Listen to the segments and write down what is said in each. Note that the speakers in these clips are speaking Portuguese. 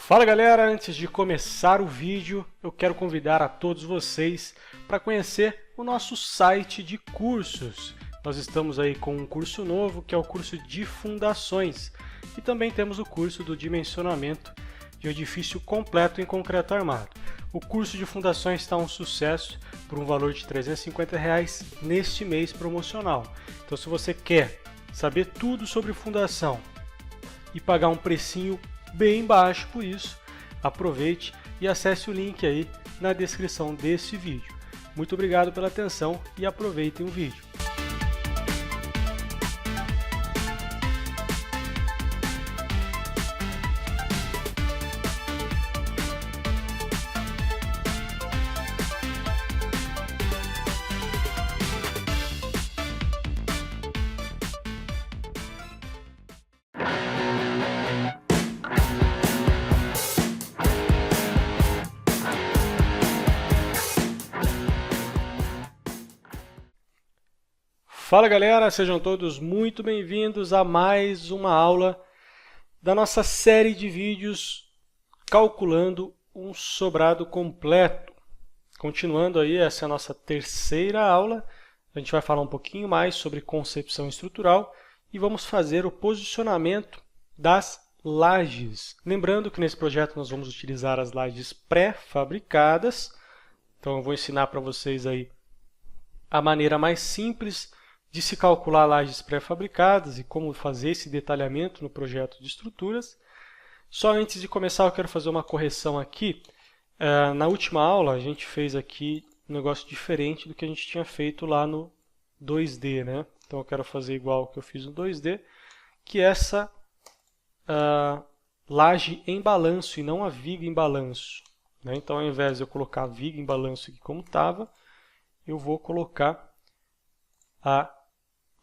Fala galera, antes de começar o vídeo, eu quero convidar a todos vocês para conhecer o nosso site de cursos. Nós estamos aí com um curso novo, que é o curso de fundações, e também temos o curso do dimensionamento de edifício completo em concreto armado. O curso de fundações está um sucesso por um valor de R$ 350 neste mês promocional. Então se você quer saber tudo sobre fundação e pagar um precinho bem baixo por isso, aproveite e acesse o link aí na descrição desse vídeo. Muito obrigado pela atenção e aproveitem o vídeo. Fala galera, sejam todos muito bem-vindos a mais uma aula da nossa série de vídeos calculando um sobrado completo. Continuando aí, essa é a nossa terceira aula, a gente vai falar um pouquinho mais sobre concepção estrutural e vamos fazer o posicionamento das lajes. Lembrando que nesse projeto nós vamos utilizar as lajes pré-fabricadas, então eu vou ensinar para vocês aí a maneira mais simples de se calcular lajes pré-fabricadas e como fazer esse detalhamento no projeto de estruturas. Só antes de começar eu quero fazer uma correção aqui. Na última aula a gente fez aqui um negócio diferente do que a gente tinha feito lá no 2D, né? Então eu quero fazer igual ao que eu fiz no 2D, que é essa laje em balanço e não a viga em balanço, né? Então ao invés de eu colocar a viga em balanço aqui como estava, eu vou colocar a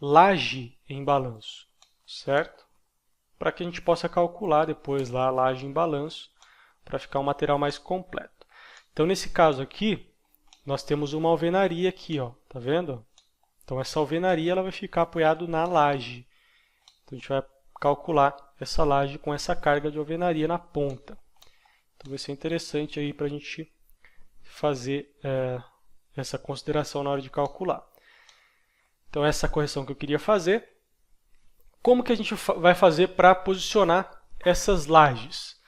laje em balanço, certo? Para que a gente possa calcular depois lá a laje em balanço, para ficar um material mais completo. Então nesse caso aqui, nós temos uma alvenaria aqui, ó, tá vendo? Então essa alvenaria ela vai ficar apoiada na laje. Então a gente vai calcular essa laje com essa carga de alvenaria na ponta. Então vai ser interessante aí para a gente fazer essa consideração na hora de calcular. Então essa é a correção que eu queria fazer. Como que a gente vai fazer para posicionar essas lajes?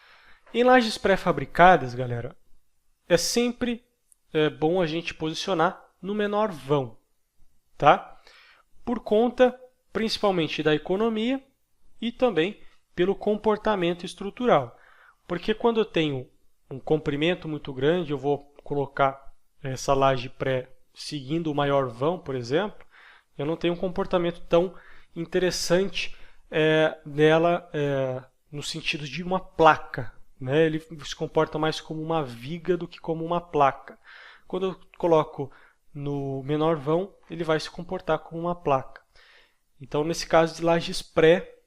Em lajes pré-fabricadas, galera, é sempre bom a gente posicionar no menor vão, tá? Por conta, principalmente, da economia e também pelo comportamento estrutural. Porque quando eu tenho um comprimento muito grande, eu vou colocar essa laje pré seguindo o maior vão, por exemplo, eu não tenho um comportamento tão interessante nela no sentido de uma placa, né? Ele se comporta mais como uma viga do que como uma placa. Quando eu coloco no menor vão, ele vai se comportar como uma placa. Então, nesse caso de lajes pré,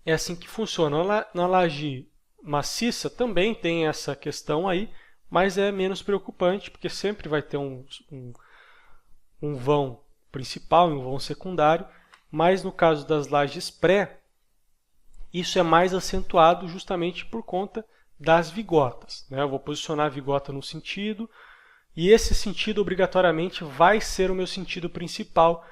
é assim que funciona. Na laje maciça também tem essa questão aí, mas é menos preocupante, porque sempre vai ter um vão principal e um vão secundário, mas no caso das lajes pré, isso é mais acentuado justamente por conta das vigotas, né? Eu vou posicionar a vigota no sentido, e esse sentido obrigatoriamente vai ser o meu sentido principal,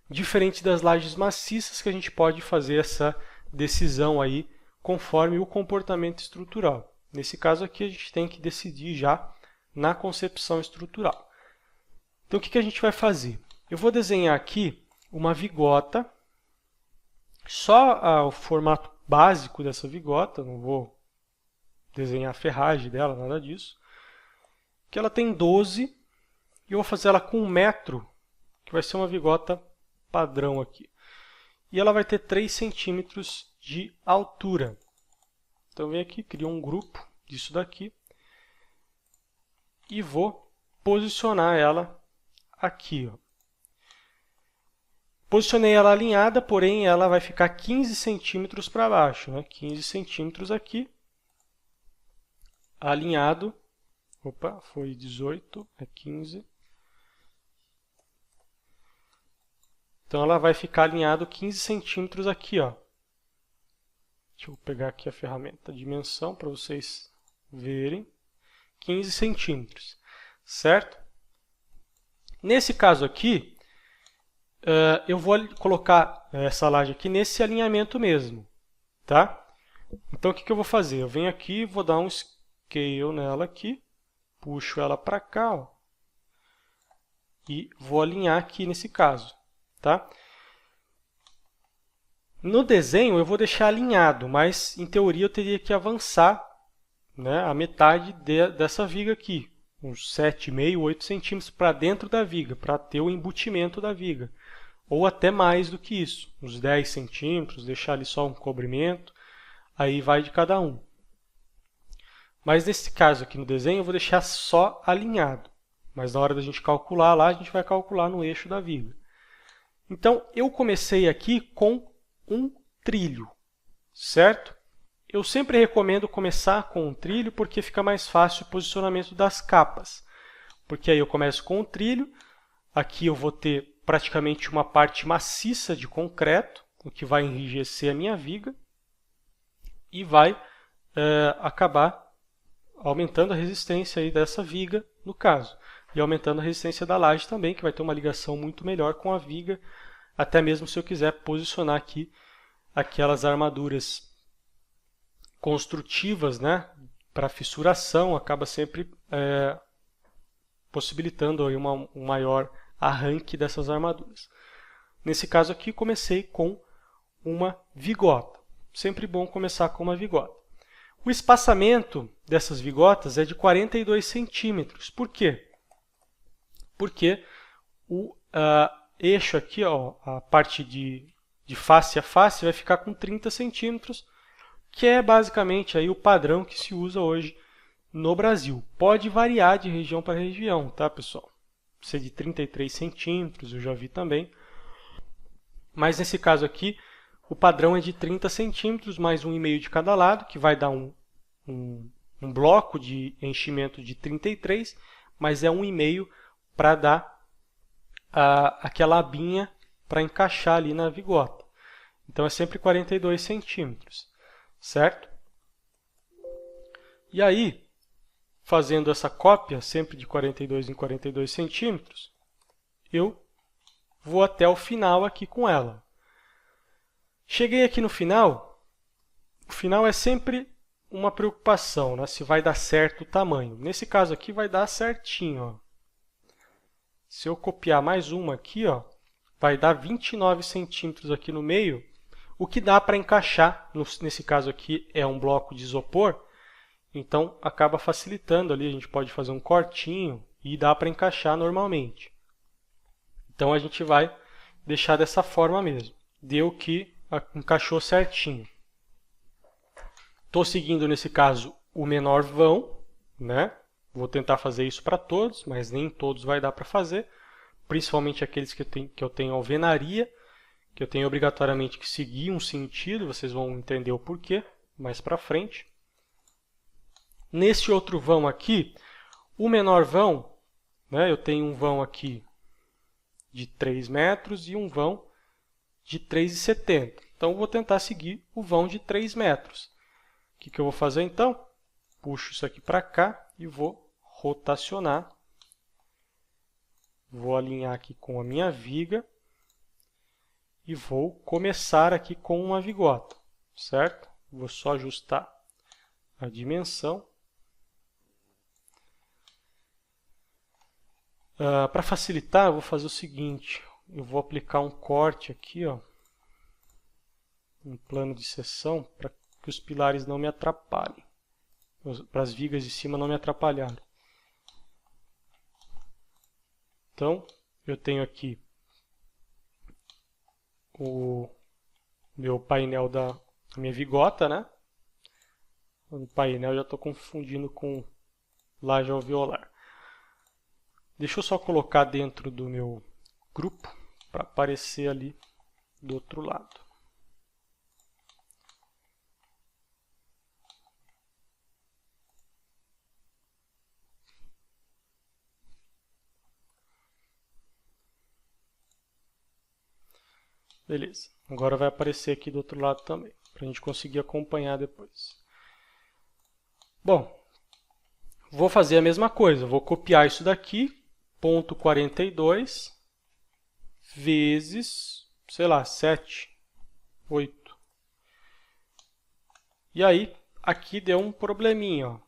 diferente das lajes maciças, que a gente pode fazer essa decisão aí conforme o comportamento estrutural. Nesse caso aqui a gente tem que decidir já na concepção estrutural. Então o que a gente vai fazer? Eu vou desenhar aqui uma vigota, só o formato básico dessa vigota, não vou desenhar a ferragem dela, nada disso, que ela tem 12, e eu vou fazer ela com 1 metro, que vai ser uma vigota padrão aqui. E ela vai ter 3 centímetros de altura. Então eu venho aqui, crio um grupo disso daqui, e vou posicionar ela aqui, ó. Posicionei ela alinhada, porém ela vai ficar 15 centímetros para baixo, né? 15 centímetros aqui, alinhado. Opa, foi 18, é 15. Então ela vai ficar alinhado 15 centímetros aqui, ó. Deixa eu pegar aqui a ferramenta dimensão para vocês verem. 15 centímetros, certo? Nesse caso aqui, eu vou colocar essa laje aqui nesse alinhamento mesmo, tá? Então, o que eu vou fazer? Eu venho aqui, vou dar um scale nela aqui, puxo ela para cá, ó, e vou alinhar aqui nesse caso, tá? No desenho eu vou deixar alinhado, mas em teoria eu teria que avançar, né, a metade dessa viga aqui, uns 7,5, 8 centímetros para dentro da viga, para ter o embutimento da viga. Ou até mais do que isso, uns 10 centímetros, deixar ali só um cobrimento, aí vai de cada um. Mas nesse caso aqui no desenho eu vou deixar só alinhado, mas na hora da gente calcular lá, a gente vai calcular no eixo da viga. Então eu comecei aqui com um trilho, certo? Eu sempre recomendo começar com um trilho porque fica mais fácil o posicionamento das capas. Porque aí eu começo com um trilho, aqui eu vou ter praticamente uma parte maciça de concreto, o que vai enrijecer a minha viga e vai acabar aumentando a resistência aí dessa viga, no caso. E aumentando a resistência da laje também, que vai ter uma ligação muito melhor com a viga, até mesmo se eu quiser posicionar aqui aquelas armaduras construtivas, né, para fissuração, acaba sempre possibilitando aí um maior arranque dessas armaduras. Nesse caso aqui, comecei com uma vigota. Sempre bom começar com uma vigota. O espaçamento dessas vigotas é de 42 centímetros. Por quê? Porque o eixo aqui, ó, a parte de face a face, vai ficar com 30 centímetros, que é basicamente aí o padrão que se usa hoje no Brasil. Pode variar de região para região, tá, pessoal? Ser de 33 centímetros, eu já vi também. Mas nesse caso aqui, o padrão é de 30 centímetros, mais 1,5 de cada lado, que vai dar um bloco de enchimento de 33, mas é 1,5 para dar aquela abinha para encaixar ali na vigota. Então é sempre 42 centímetros, certo? E aí, fazendo essa cópia, sempre de 42 em 42 centímetros, eu vou até o final aqui com ela. Cheguei aqui no final, o final é sempre uma preocupação, né? Se vai dar certo o tamanho. Nesse caso aqui vai dar certinho, ó. Se eu copiar mais uma aqui, ó, vai dar 29 centímetros aqui no meio, o que dá para encaixar, nesse caso aqui é um bloco de isopor, então acaba facilitando ali, a gente pode fazer um cortinho e dá para encaixar normalmente. Então a gente vai deixar dessa forma mesmo. Deu que encaixou certinho. Estou seguindo nesse caso o menor vão, né? Vou tentar fazer isso para todos, mas nem todos vai dar para fazer, principalmente aqueles que eu tenho alvenaria, que eu tenho obrigatoriamente que seguir um sentido, vocês vão entender o porquê mais para frente. Nesse outro vão aqui, o menor vão, né, eu tenho um vão aqui de 3 metros e um vão de 3,70. Então, eu vou tentar seguir o vão de 3 metros. O que eu vou fazer então? Puxo isso aqui para cá e vou rotacionar. Vou alinhar aqui com a minha viga e vou começar aqui com uma vigota, certo? Vou só ajustar a dimensão. Para facilitar, eu vou fazer o seguinte, eu vou aplicar um corte aqui, ó, um plano de seção, para que os pilares não me atrapalhem, para as vigas de cima não me atrapalharem. Então, eu tenho aqui o meu painel da minha vigota, né? O painel eu já estou confundindo com laje alveolar. Deixa eu só colocar dentro do meu grupo para aparecer ali do outro lado. Beleza, agora vai aparecer aqui do outro lado também. para a gente conseguir acompanhar depois. Bom, vou fazer a mesma coisa, vou copiar isso daqui, ponto 42 vezes, sei lá, 7, 8. E aí, aqui deu um probleminha, ó.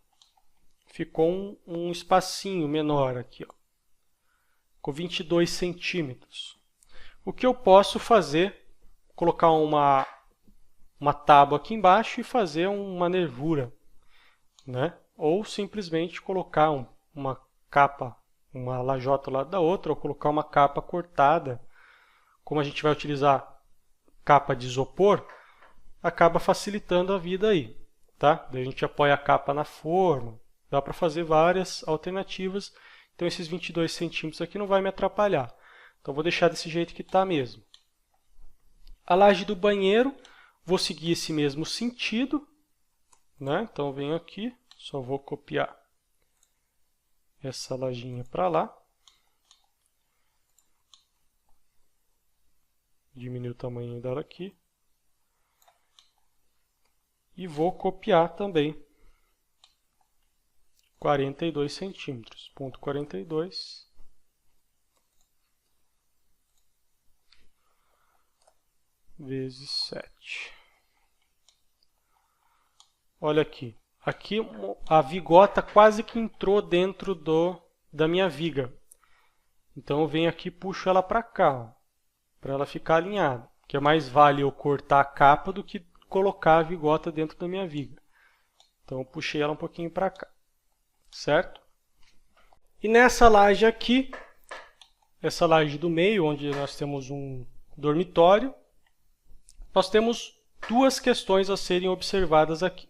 Ficou um espacinho menor aqui, ó. Ficou 22 centímetros. O que eu posso fazer, colocar uma tábua aqui embaixo e fazer uma nervura, né? Ou simplesmente colocar uma capa, uma lajota ao lado da outra, ou colocar uma capa cortada. Como a gente vai utilizar capa de isopor, acaba facilitando a vida aí, tá? Daí a gente apoia a capa na forma, dá para fazer várias alternativas. Então esses 22 centímetros aqui não vai me atrapalhar. Então vou deixar desse jeito que está mesmo. A laje do banheiro, vou seguir esse mesmo sentido, né? Então venho aqui, só vou copiar essa lajinha para lá. Diminuir o tamanho dela aqui. E vou copiar também 42 centímetros. Ponto 42. Vezes 7. Olha aqui. Aqui a vigota quase que entrou dentro da minha viga. Então eu venho aqui e puxo ela para cá, para ela ficar alinhada. Que é mais vale eu cortar a capa do que colocar a vigota dentro da minha viga. Então eu puxei ela um pouquinho para cá, certo? E nessa laje aqui, essa laje do meio, onde nós temos um dormitório, nós temos duas questões a serem observadas aqui.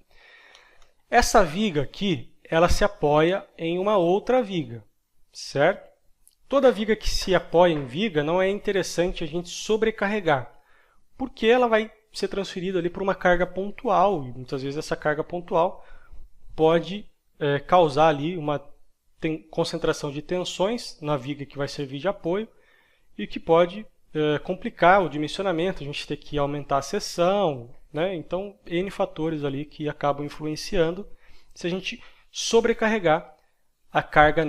Essa viga aqui, ela se apoia em uma outra viga, certo? Toda viga que se apoia em viga não é interessante a gente sobrecarregar, porque ela vai ser transferida ali por uma carga pontual, e muitas vezes essa carga pontual pode causar ali uma concentração de tensões na viga que vai servir de apoio e que pode complicar o dimensionamento, a gente ter que aumentar a seção, né? Então, N fatores ali que acabam influenciando se a gente sobrecarregar a carga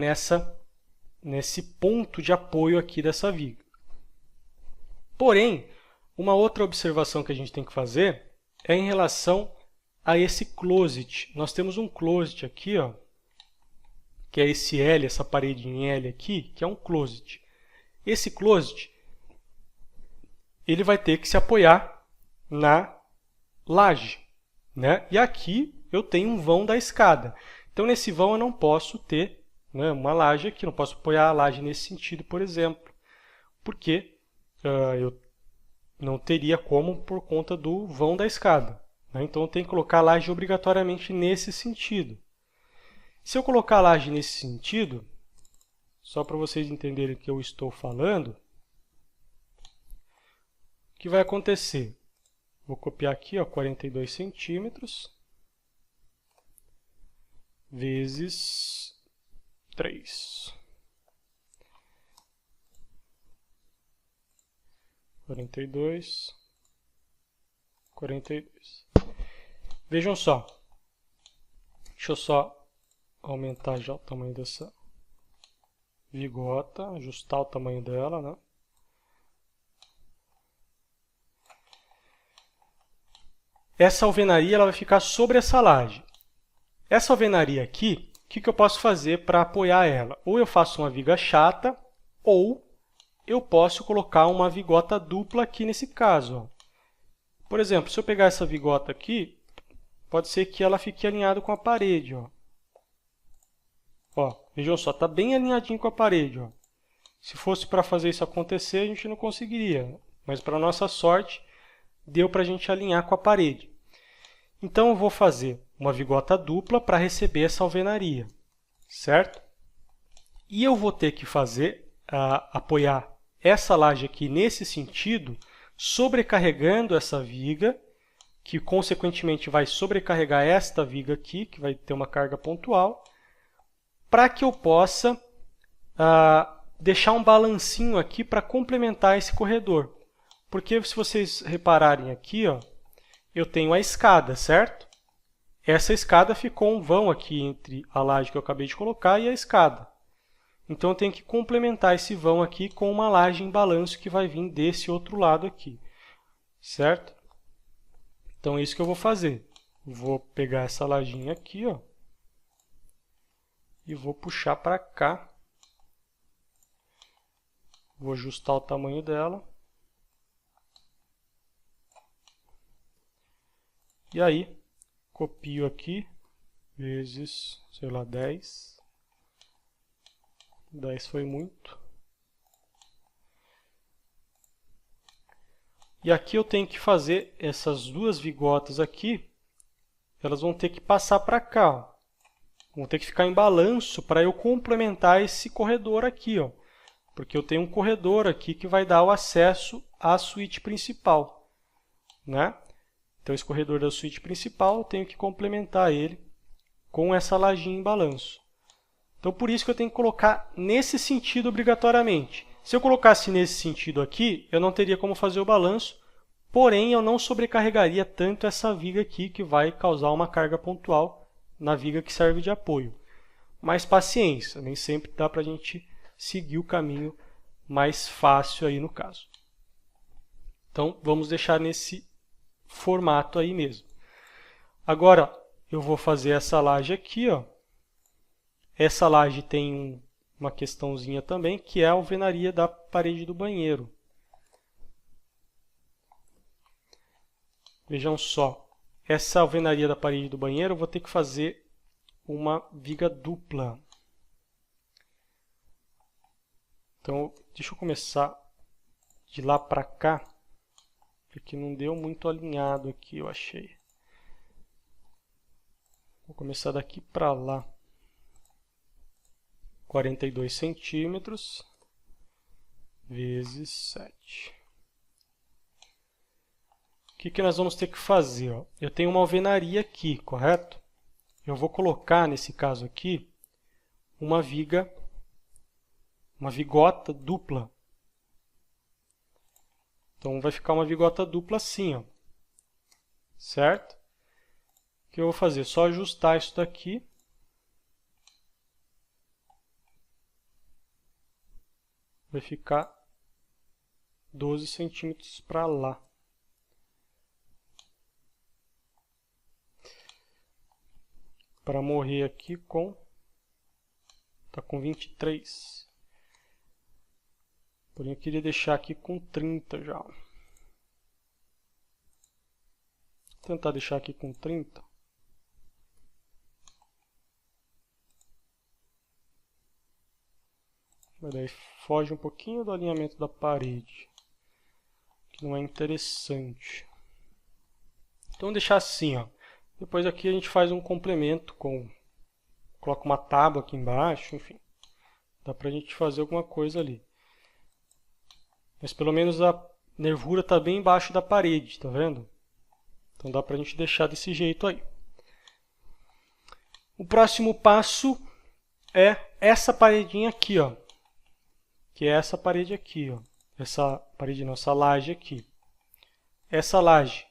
nesse ponto de apoio aqui dessa viga. Porém, uma outra observação que a gente tem que fazer é em relação a esse closet. Nós temos um closet aqui, ó, que é esse L, essa parede em L aqui, que é um closet. Esse closet, ele vai ter que se apoiar na laje, né? E aqui eu tenho um vão da escada. Então, nesse vão eu não posso ter, né, uma laje aqui, não posso apoiar a laje nesse sentido, por exemplo, porque eu não teria como por conta do vão da escada, né? Então, eu tenho que colocar a laje obrigatoriamente nesse sentido. Se eu colocar a laje nesse sentido, só para vocês entenderem o que eu estou falando, o que vai acontecer? Vou copiar aqui, ó, 42 centímetros vezes 3. 42, 42. Vejam só. Deixa eu só aumentar já o tamanho dessa vigota, ajustar o tamanho dela, né? Essa alvenaria ela vai ficar sobre essa laje. Essa alvenaria aqui, o que eu posso fazer para apoiar ela? Ou eu faço uma viga chata, ou eu posso colocar uma vigota dupla aqui nesse caso, ó. Por exemplo, se eu pegar essa vigota aqui, pode ser que ela fique alinhada com a parede, ó. Ó, vejam só, está bem alinhadinho com a parede, ó. Se fosse para fazer isso acontecer, a gente não conseguiria, mas para nossa sorte, deu para a gente alinhar com a parede. Então, eu vou fazer uma vigota dupla para receber essa alvenaria, certo? E eu vou ter que apoiar essa laje aqui nesse sentido, sobrecarregando essa viga, que consequentemente vai sobrecarregar esta viga aqui, que vai ter uma carga pontual, para que eu possa deixar um balancinho aqui para complementar esse corredor. Porque se vocês repararem aqui, ó, eu tenho a escada, certo? Essa escada ficou um vão aqui entre a laje que eu acabei de colocar e a escada. Então, eu tenho que complementar esse vão aqui com uma laje em balanço que vai vir desse outro lado aqui, certo? Então, é isso que eu vou fazer. Vou pegar essa lajinha aqui, ó, e vou puxar para cá. Vou ajustar o tamanho dela. E aí, copio aqui, vezes, sei lá, 10. 10 foi muito. E aqui eu tenho que fazer essas duas vigotas aqui, elas vão ter que passar para cá, ó. Vão ter que ficar em balanço para eu complementar esse corredor aqui, ó. Porque eu tenho um corredor aqui que vai dar o acesso à suíte principal, né? Então, esse corredor da suíte principal, eu tenho que complementar ele com essa lajinha em balanço. Então, por isso que eu tenho que colocar nesse sentido obrigatoriamente. Se eu colocasse nesse sentido aqui, eu não teria como fazer o balanço, porém, eu não sobrecarregaria tanto essa viga aqui, que vai causar uma carga pontual na viga que serve de apoio. Mas paciência, nem sempre dá para a gente seguir o caminho mais fácil aí no caso. Então, vamos deixar nesse formato aí mesmo. Agora, eu vou fazer essa laje aqui, ó. Essa laje tem uma questãozinha também, que é a alvenaria da parede do banheiro. Vejam só, essa alvenaria da parede do banheiro eu vou ter que fazer uma viga dupla. Então, deixa eu começar de lá para cá, porque não deu muito alinhado aqui, eu achei. Vou começar daqui para lá. 42 centímetros vezes 7. O que nós vamos ter que fazer? Ó? Eu tenho uma alvenaria aqui, correto? Eu vou colocar, nesse caso aqui, uma vigota dupla. Então, vai ficar uma vigota dupla assim, ó. Certo? O que eu vou fazer? Só ajustar isso daqui. Vai ficar 12 centímetros para lá. Para morrer aqui tá com 23. Porém, eu queria deixar aqui com 30 já. Vou tentar deixar aqui com 30. Mas daí foge um pouquinho do alinhamento da parede, que não é interessante. Então, vou deixar assim, ó. Depois aqui a gente faz um complemento coloca uma tábua aqui embaixo, enfim. Dá pra gente fazer alguma coisa ali. Mas pelo menos a nervura está bem embaixo da parede, tá vendo? Então dá pra gente deixar desse jeito aí. O próximo passo é essa paredinha aqui, ó. Que é essa parede aqui, ó. Essa parede não, essa laje aqui. Essa laje,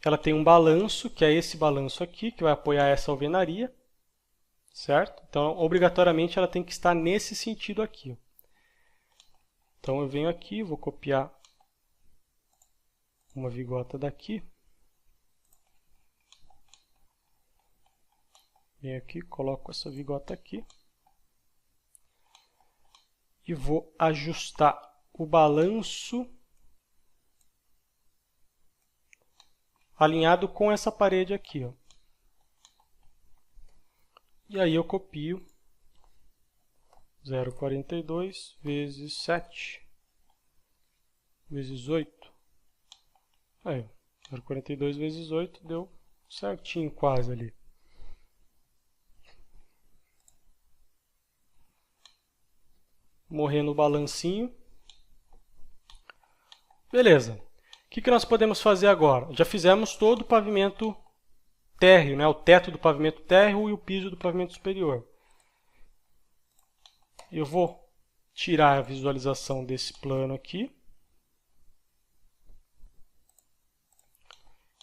ela tem um balanço, que é esse balanço aqui, que vai apoiar essa alvenaria, certo? Então, obrigatoriamente, ela tem que estar nesse sentido aqui, ó. Então, eu venho aqui, vou copiar uma vigota daqui. Venho aqui, coloco essa vigota aqui. E vou ajustar o balanço alinhado com essa parede aqui, ó. E aí eu copio 0,42 vezes 7 vezes 8. Aí, 0,42 vezes 8 deu certinho quase ali. Morrer no balancinho. Beleza. O que nós podemos fazer agora? Já fizemos todo o pavimento térreo, né? O teto do pavimento térreo e o piso do pavimento superior. Eu vou tirar a visualização desse plano aqui.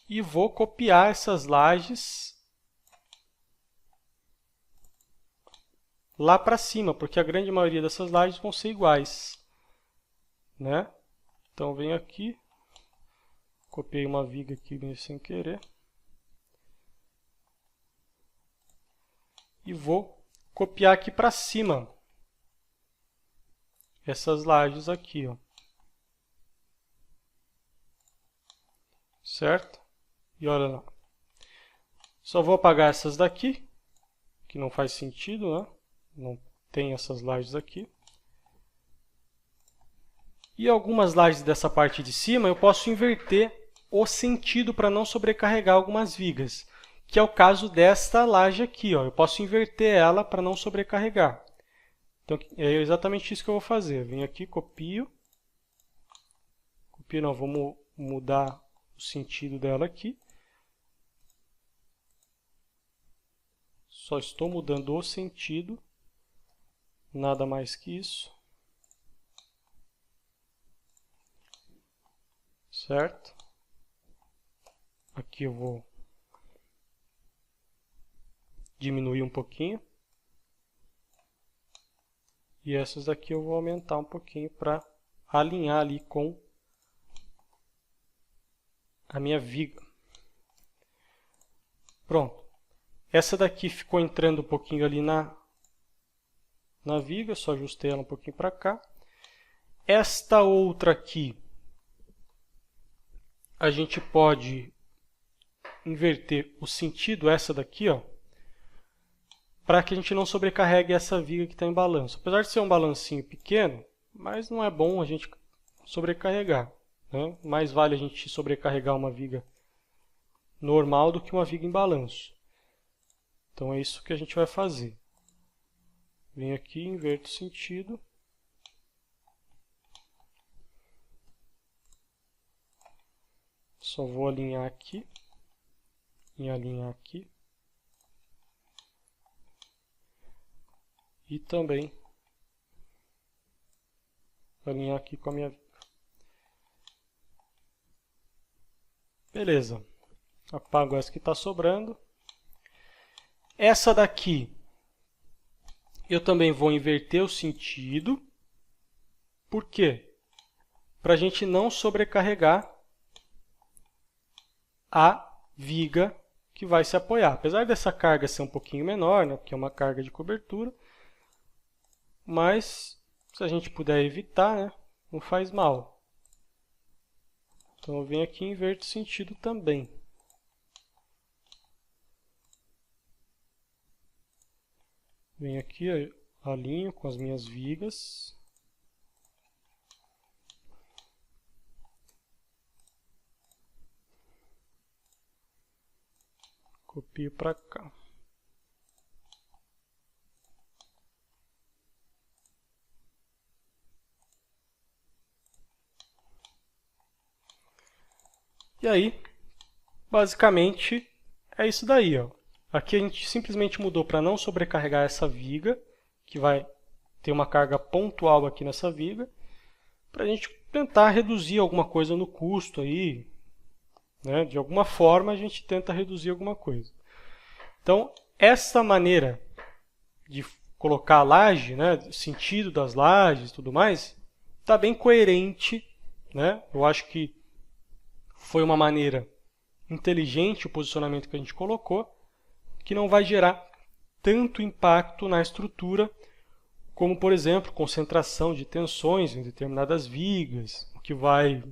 e vou copiar essas lajes lá para cima, porque a grande maioria dessas lajes vão ser iguais, né? Então venho aqui, copiei uma viga aqui meio sem querer e vou copiar aqui para cima essas lajes aqui, ó. Certo? E olha lá. Só vou apagar essas daqui, que não faz sentido, né? Não tem essas lajes aqui. E algumas lajes dessa parte de cima eu posso inverter o sentido para não sobrecarregar algumas vigas, que é o caso desta laje aqui, ó. Eu posso inverter ela para não sobrecarregar. Então é exatamente isso que eu vou fazer. Venho aqui, copio. Copio não, vou mudar o sentido dela aqui. Só estou mudando o sentido, nada mais que isso. Certo? Aqui eu vou diminuir um pouquinho. E essas daqui eu vou aumentar um pouquinho para alinhar ali com a minha viga. Pronto. Essa daqui ficou entrando um pouquinho ali na viga, só ajustei ela um pouquinho para cá. Esta outra aqui, a gente pode inverter o sentido, essa daqui, ó, para que a gente não sobrecarregue essa viga que está em balanço. Apesar de ser um balancinho pequeno, mas não é bom a gente sobrecarregar, né? Mais vale a gente sobrecarregar uma viga normal do que uma viga em balanço. Então é isso que a gente vai fazer. Venho aqui, inverto o sentido. Só vou alinhar aqui e alinhar aqui. E também alinhar aqui com a minha viga. Beleza. Apago essa que está sobrando. Essa daqui eu também vou inverter o sentido. Por quê? Para a gente não sobrecarregar a viga que vai se apoiar. Apesar dessa carga ser um pouquinho menor, né, porque é uma carga de cobertura, mas se a gente puder evitar, né, não faz mal. Então eu venho aqui e inverto o sentido também. Venho aqui, alinho com as minhas vigas. Copio para cá. E aí, basicamente, é isso daí, ó. Aqui a gente simplesmente mudou para não sobrecarregar essa viga, que vai ter uma carga pontual aqui nessa viga, para a gente tentar reduzir alguma coisa no custo aí, né? De alguma forma a gente tenta reduzir alguma coisa. Então, essa maneira de colocar a laje, né, o sentido das lajes e tudo mais, está bem coerente, né? Eu acho que foi uma maneira inteligente o posicionamento que a gente colocou, que não vai gerar tanto impacto na estrutura, como, por exemplo, concentração de tensões em determinadas vigas, o que vai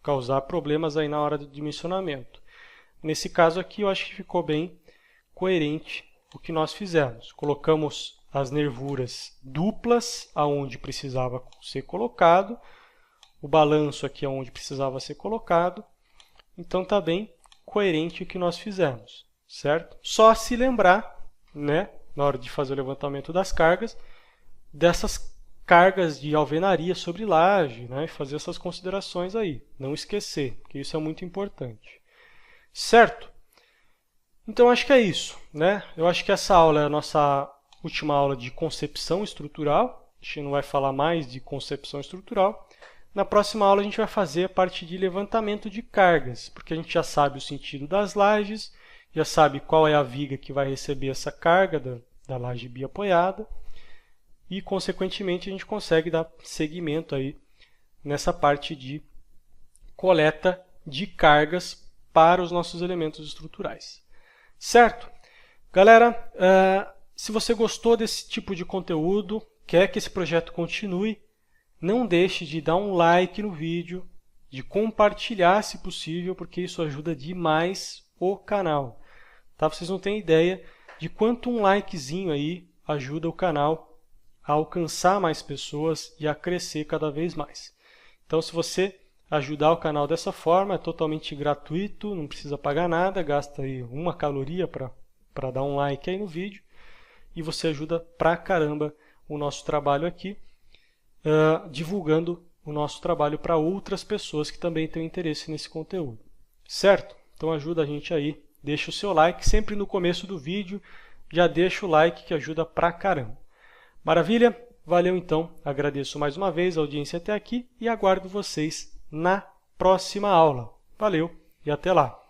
causar problemas aí na hora do dimensionamento. Nesse caso aqui, eu acho que ficou bem coerente o que nós fizemos. Colocamos as nervuras duplas aonde precisava ser colocado, o balanço aqui aonde precisava ser colocado. Então está bem coerente o que nós fizemos, certo? Só se lembrar, né, na hora de fazer o levantamento das cargas, dessas cargas de alvenaria sobre laje, né, e fazer essas considerações aí. Não esquecer, porque isso é muito importante. Certo? Então acho que é isso, né? Eu acho que essa aula é a nossa última aula de concepção estrutural. A gente não vai falar mais de concepção estrutural. Na próxima aula a gente vai fazer a parte de levantamento de cargas, porque a gente já sabe o sentido das lajes, já sabe qual é a viga que vai receber essa carga da laje biapoiada e, consequentemente, a gente consegue dar seguimento aí nessa parte de coleta de cargas para os nossos elementos estruturais. Certo? Galera, se você gostou desse tipo de conteúdo, quer que esse projeto continue, não deixe de dar um like no vídeo, de compartilhar se possível, porque isso ajuda demais o canal. Tá? Vocês não têm ideia de quanto um likezinho aí ajuda o canal a alcançar mais pessoas e a crescer cada vez mais. Então, se você ajudar o canal dessa forma, é totalmente gratuito, não precisa pagar nada, gasta aí 1 caloria para dar um like aí no vídeo e você ajuda pra caramba o nosso trabalho aqui, divulgando o nosso trabalho para outras pessoas que também têm interesse nesse conteúdo. Certo? Então ajuda a gente aí, deixa o seu like, sempre no começo do vídeo, já deixa o like que ajuda pra caramba. Maravilha? Valeu então, agradeço mais uma vez a audiência até aqui e aguardo vocês na próxima aula. Valeu e até lá!